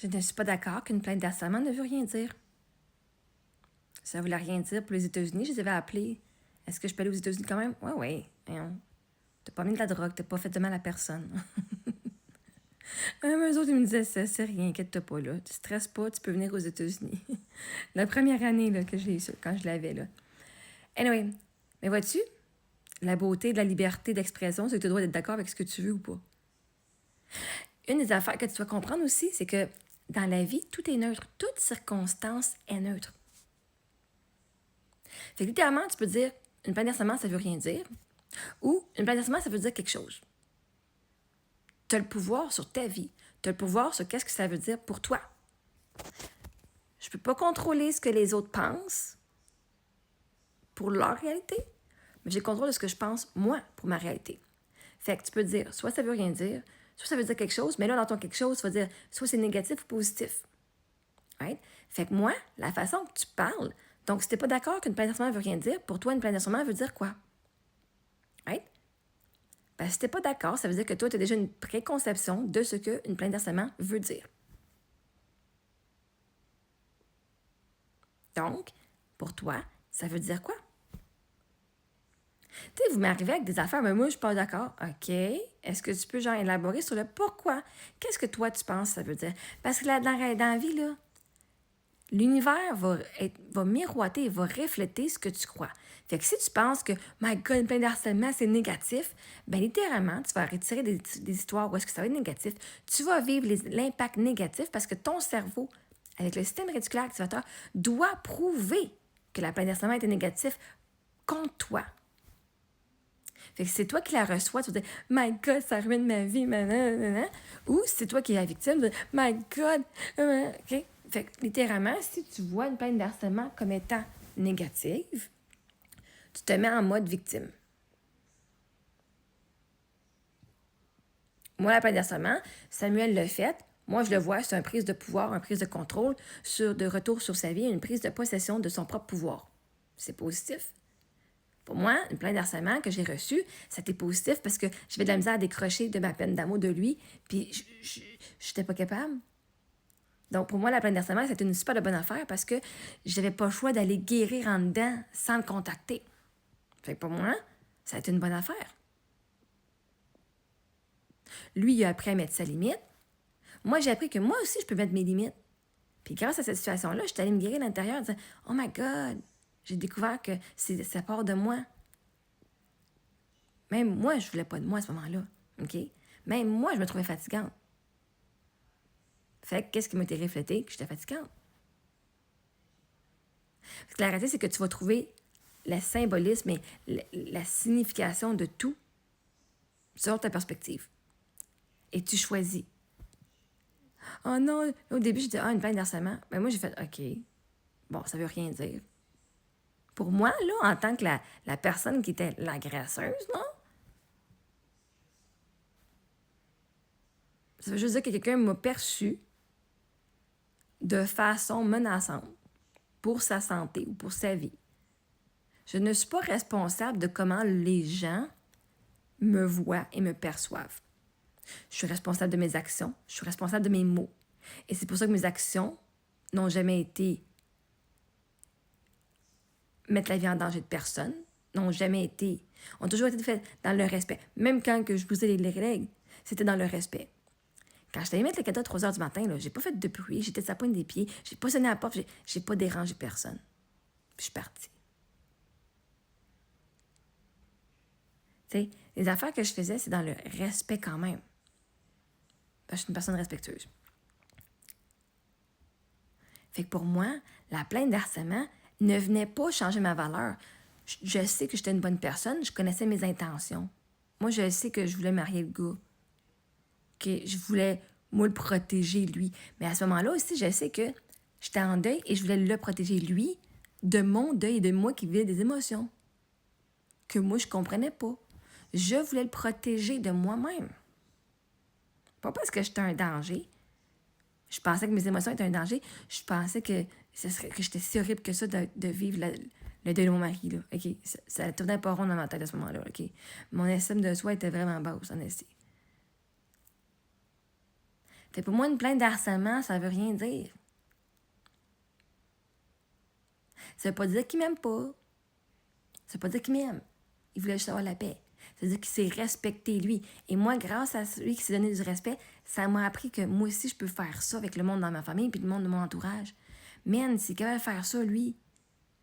Je ne suis pas d'accord qu'une plainte d'harcèlement ne veut rien dire. Ça voulait rien dire pour les États-Unis. Je les avais appelés. Est-ce que je peux aller aux États-Unis quand même? Ouais, ouais. T'as pas mis de la drogue, t'as pas fait de mal à personne. Eux autres, ils me disaient ça, c'est rien, inquiète-toi pas, là. Tu stresses pas, tu peux venir aux États-Unis. La première année là, que j'ai eu ça, quand je l'avais, là. Anyway, mais vois-tu, la beauté de la liberté d'expression, c'est que tu as le droit d'être d'accord avec ce que tu veux ou pas. Une des affaires que tu dois comprendre aussi, c'est que dans la vie, tout est neutre. Toute circonstance est neutre. Fait que littéralement, tu peux dire une plainte d'harcèlement, ça veut rien dire. Ou une plainte d'harcèlement, ça veut dire quelque chose. Tu as le pouvoir sur ta vie. Tu as le pouvoir sur qu'est-ce que ça veut dire pour toi. Je peux pas contrôler ce que les autres pensent pour leur réalité, mais j'ai le contrôle de ce que je pense, moi, pour ma réalité. Fait que tu peux dire, soit ça veut rien dire, soit ça veut dire quelque chose, mais là, dans ton quelque chose, tu vas dire, soit c'est négatif ou positif. Right? Fait que moi, la façon que tu parles, donc si t'es pas d'accord qu'une plainte d'harcèlement veut rien dire, pour toi, une plainte d'harcèlement veut dire quoi? Right? Ben, si t'es pas d'accord, ça veut dire que toi, tu as déjà une préconception de ce qu'une plainte d'harcèlement veut dire. Donc, pour toi, ça veut dire quoi? Tu sais, vous m'arrivez avec des affaires, mais moi, je suis pas d'accord. OK. Est-ce que tu peux, genre, élaborer sur le pourquoi? Qu'est-ce que toi, tu penses que ça veut dire? Parce que là, dans la vie, là, l'univers va miroiter, va refléter ce que tu crois. Fait que si tu penses que, my God, plein d'harcèlement, c'est négatif, ben littéralement, tu vas retirer des histoires où est-ce que ça va être négatif. Tu vas vivre l'impact négatif parce que ton cerveau, avec le système réticulaire activateur, doit prouver que la plainte d'harcèlement était négatif contre toi. Fait que c'est toi qui la reçois, tu vas dire My God, ça ruine ma vie, nanana. Ou c'est toi qui es la victime, de My God, OK? Fait que littéralement, si tu vois une plainte d'harcèlement comme étant négative, tu te mets en mode victime. Moi, la plainte d'harcèlement, Samuel l'a fait. Moi, je le vois, c'est une prise de pouvoir, une prise de contrôle, de retour sur sa vie, une prise de possession de son propre pouvoir. C'est positif. Pour moi, une plainte d'harcèlement que j'ai reçue, c'était positif parce que j'avais de la misère à décrocher de ma peine d'amour de lui, puis je n'étais pas capable. Donc, pour moi, la plainte d'harcèlement, c'était une super bonne affaire parce que je n'avais pas le choix d'aller guérir en dedans sans le contacter. Fait que pour moi, ça a été une bonne affaire. Lui, il a appris à mettre sa limite. Moi, j'ai appris que moi aussi, je peux mettre mes limites. Puis grâce à cette situation-là, je suis allée me guérir à l'intérieur en disant « Oh my God! » J'ai découvert que ça part de moi. Même moi, je voulais pas de moi à ce moment-là. OK? Même moi, je me trouvais fatigante. Fait que qu'est-ce qui m'a été reflété? Que j'étais fatigante. Parce que la réalité, c'est que tu vas trouver le symbolisme et la signification de tout selon ta perspective. Et tu choisis. Oh non, au début, je disais, une plainte d'harcèlement. Mais moi, j'ai fait, OK, bon, ça veut rien dire. Pour moi, là, en tant que la personne qui était l'agresseuse, non? Ça veut juste dire que quelqu'un m'a perçu de façon menaçante pour sa santé ou pour sa vie. Je ne suis pas responsable de comment les gens me voient et me perçoivent. Je suis responsable de mes actions, je suis responsable de mes mots. Et c'est pour ça que mes actions n'ont jamais été mettre la vie en danger de personne, n'ont jamais été, ont toujours été faites dans le respect. Même quand que je bousais les règles, c'était dans le respect. Quand je t'allais mettre le cadeau à 3 heures du matin, là, j'ai pas fait de bruit, j'étais de sa pointe des pieds, j'ai pas sonné à la porte, j'ai pas dérangé personne. Puis je suis partie. Tu sais, les affaires que je faisais, c'est dans le respect quand même. Parce que je suis une personne respectueuse. Fait que pour moi, la plainte d'harcèlement ne venait pas changer ma valeur. Je sais que j'étais une bonne personne, je connaissais mes intentions. Moi, je sais que je voulais marier le gars. Que je voulais, moi, le protéger, lui. Mais à ce moment-là aussi, je sais que j'étais en deuil et je voulais le protéger, lui, de mon deuil et de moi qui vivais des émotions que moi, je comprenais pas. Je voulais le protéger de moi-même. Pas parce que j'étais un danger. Je pensais que mes émotions étaient un danger. Je pensais que j'étais si horrible que ça de vivre le deuil de mon mari. Là. OK? Ça tournait pas rond dans ma tête à ce moment-là. OK? Mon estime de soi était vraiment basse, en esti. Fait pour moi, une plainte de harcèlement, ça veut rien dire. Ça veut pas dire qu'il m'aime pas. Ça veut pas dire qu'il m'aime. Il voulait juste avoir la paix. Ça veut dire qu'il s'est respecté, lui. Et moi, grâce à lui qui s'est donné du respect, ça m'a appris que moi aussi, je peux faire ça avec le monde dans ma famille puis le monde de mon entourage. Man, s'il est capable de faire ça, lui,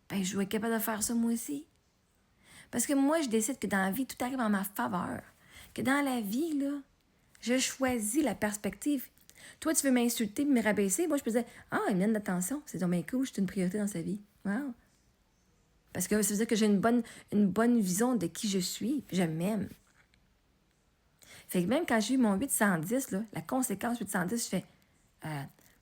ben je dois être capable de faire ça, moi aussi. Parce que moi, je décide que dans la vie, tout arrive en ma faveur. Que dans la vie, là, je choisis la perspective. Toi, tu veux m'insulter et me rabaisser. Moi, je peux dire, ah, il me donne d'attention. C'est donc bien cool, je suis une priorité dans sa vie. Wow. Parce que ça veut dire que j'ai une bonne vision de qui je suis. Je m'aime. Fait que même quand j'ai eu mon 810, là, la conséquence 810, je fais...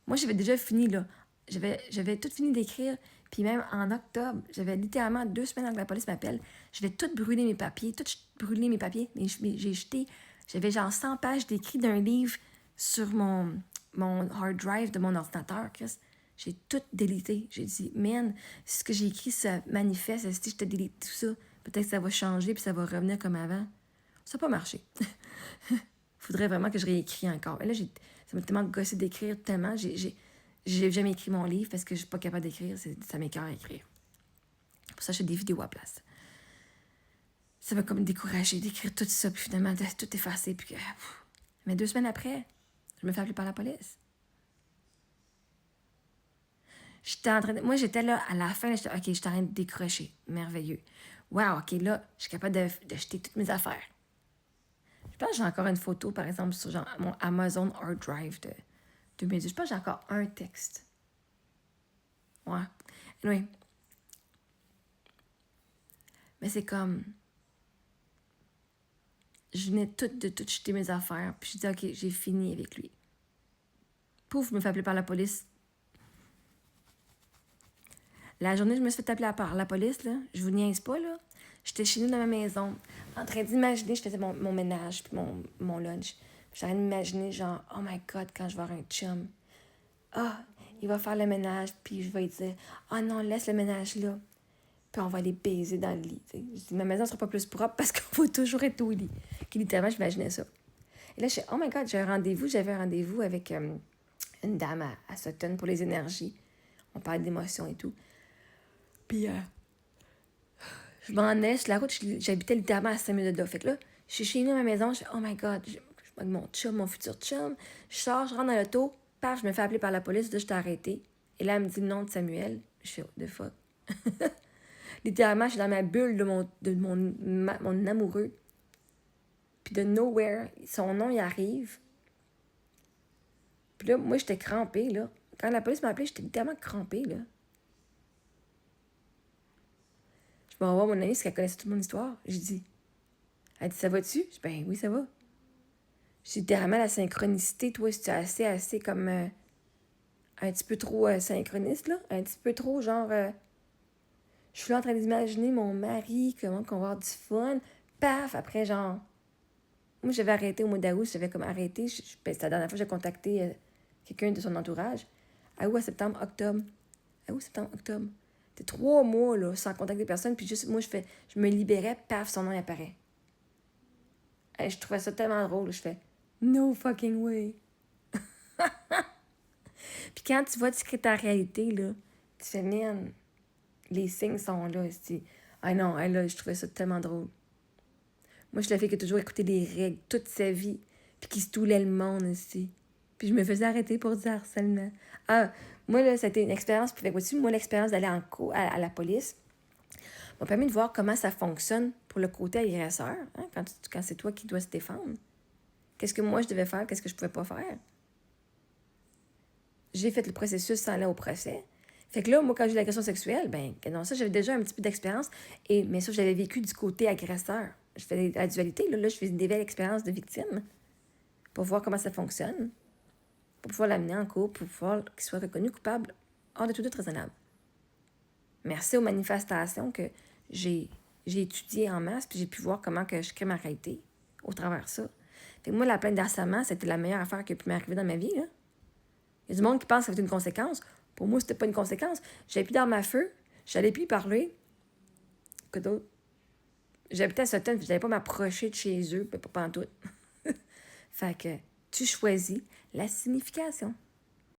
moi, j'avais déjà fini, là. J'avais tout fini d'écrire. Puis même en octobre, j'avais littéralement 2 semaines avant que la police m'appelle. J'avais tout brûlé mes papiers. J'ai jeté... J'avais genre 100 pages d'écrit d'un livre sur mon hard drive de mon ordinateur, Chris. J'ai tout délité. J'ai dit, man, si ce que j'ai écrit se manifeste, si je te délite tout ça, peut-être que ça va changer puis ça va revenir comme avant. Ça n'a pas marché. Faudrait vraiment que je réécris encore. Mais là, ça m'a tellement gossé d'écrire, tellement. J'ai jamais écrit mon livre parce que je suis pas capable d'écrire. Ça m'écoeure à écrire. Pour ça, je fais des vidéos à place. Ça m'a comme découragé d'écrire tout ça, puis finalement, de tout effacer. Puis que, mais 2 semaines après, je me fais appeler par la police. Moi, j'étais là, à la fin, j'étais, OK, j'étais en train de décrocher. Merveilleux. Wow, OK, là, je suis capable de jeter toutes mes affaires. Je pense que j'ai encore une photo, par exemple, sur genre, mon Amazon Hard Drive de 2010. Je pense que j'ai encore un texte. Ouais. Anyway. Mais c'est comme... Je venais de tout jeter mes affaires. Puis je dis, OK, j'ai fini avec lui. Pouf, je me fais appeler par la police. La journée où je me suis fait appeler par la police, là, je vous niaise pas, là. J'étais chez nous dans ma maison, en train d'imaginer, je faisais mon ménage, puis mon lunch. J'étais en train d'imaginer, genre, oh my God, quand je vais avoir un chum. Ah, il va faire le ménage, puis je vais lui dire, ah non, laisse le ménage là. Puis on va aller baiser dans le lit. T'sais. Je dis, ma maison ne sera pas plus propre parce qu'on va toujours être au lit. Puis littéralement, j'imaginais ça. Et là, je suis, oh my God, j'avais un rendez-vous avec une dame à Sutton pour les énergies. On parle d'émotions et tout. Puis, je m'en allais sur la route, j'habitais littéralement à 5 minutes de là. Fait que là, je suis chez nous à ma maison, je fais, oh my God, je avec mon chum, mon futur chum. Je sors, je rentre dans l'auto, paf, je me fais appeler par la police, là, je t'ai arrêté. Et là, elle me dit le nom de Samuel. Je fais, what the fuck? Littéralement, je suis dans ma bulle de mon amoureux. Puis de nowhere, son nom, il arrive. Puis là, moi, j'étais crampée, là. Quand la police m'a appelée, j'étais littéralement crampée, là. Je vais voir mon amie, parce qu'elle connaissait toute mon histoire. J'ai dit, elle dit, ça va-tu? Je dis, ben oui, ça va. J'ai littéralement la synchronicité, toi, c'est assez comme un petit peu trop synchroniste, là. Un petit peu trop, genre, je suis là en train d'imaginer mon mari, comment qu'on va avoir du fun. Paf, après, genre, moi, j'avais arrêté au mois d'août, j'avais comme arrêté. C'était la dernière fois que j'ai contacté quelqu'un de son entourage. À août, à septembre, octobre. À août, septembre, octobre. C'était 3 mois, là, sans contacter personne. Puis juste, moi, je me libérais, paf, son nom il apparaît. Et je trouvais ça tellement drôle. Je fais, no fucking way. Puis quand tu vois ta réalité, là, tu fais, man, les signes sont là. Ah non, là, je trouvais ça tellement drôle. Moi, je suis la fille qui a toujours écouté les règles toute sa vie, puis qui se toulait le monde aussi. Puis je me faisais arrêter pour du harcèlement. Ah, moi, là, c'était une expérience. Puis, vois-tu, moi, l'expérience d'aller en cours à la police m'a permis de voir comment ça fonctionne pour le côté agresseur, hein, quand c'est toi qui dois se défendre. Qu'est-ce que moi, je devais faire, qu'est-ce que je pouvais pas faire. J'ai fait le processus sans aller au procès. Fait que là, moi, quand j'ai eu l'agression sexuelle, ben non, ça, j'avais déjà un petit peu d'expérience. Mais ça, j'avais vécu du côté agresseur. Je fais la dualité, là, je fais une nouvelle expérience de victime pour voir comment ça fonctionne, pour pouvoir l'amener en cours, pour pouvoir qu'il soit reconnu coupable hors de tout doute raisonnable. Merci aux manifestations que j'ai étudiées en masse, puis j'ai pu voir comment que je crée ma réalité au travers de ça. Fait que moi, la plainte d'harcèlement, c'était la meilleure affaire qui a pu m'arriver dans ma vie, là. Il y a du monde qui pense que c'était une conséquence. Pour moi, c'était pas une conséquence. J'avais plus d'armes à feu. J'allais plus y parler. Que d'autre? J'habitais à Sutton, puis j'allais pas m'approcher de chez eux, mais pas en tout. Fait que tu choisis la signification.